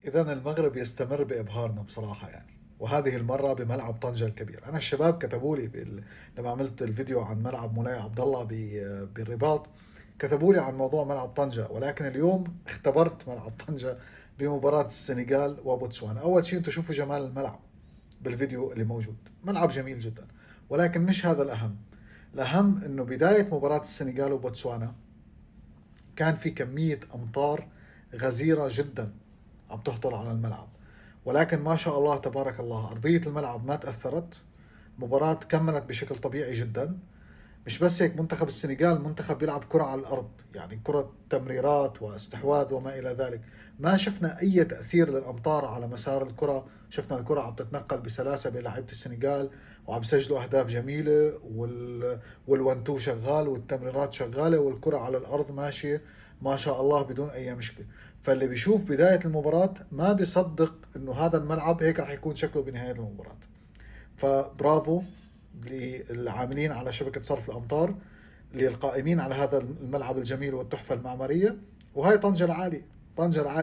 إذا المغرب يستمر بإبهارنا بصراحة يعني، وهذه المرة بملعب طنجة الكبير. أنا الشباب كتبوا لي لما عملت الفيديو عن ملعب مولاي عبد الله بالرباط، كتبوا لي عن موضوع ملعب طنجة، ولكن اليوم اختبرت ملعب طنجة بمباراة السنغال وبوتسوانا. أول شيء أنتم شوفوا جمال الملعب بالفيديو اللي موجود، ملعب جميل جدا، ولكن مش هذا الأهم. الأهم أنه بداية مباراة السنغال وبوتسوانا كان في كمية أمطار غزيرة جدا عم تهطل على الملعب، ولكن ما شاء الله تبارك الله أرضية الملعب ما تأثرت. مباراة كملت بشكل طبيعي جدا. مش بس هيك، منتخب السنغال منتخب بيلعب كرة على الأرض، يعني كرة تمريرات واستحواذ وما إلى ذلك. ما شفنا أي تأثير للأمطار على مسار الكرة. شفنا الكرة عم تتنقل بسلاسة بين لعيبة السنغال، وعم يسجلوا أهداف جميلة، والونتو شغال والتمريرات شغالة والكرة على الأرض ماشية ما شاء الله بدون أي مشكلة. فاللي بيشوف بداية المباراة ما بيصدق إنه هذا الملعب هيك راح يكون شكله بنهاية المباراة. فبرافو للعاملين على شبكة صرف الأمطار، للقائمين على هذا الملعب الجميل والتحفة المعمارية. وهي طنجة العالي، طنجة العالي.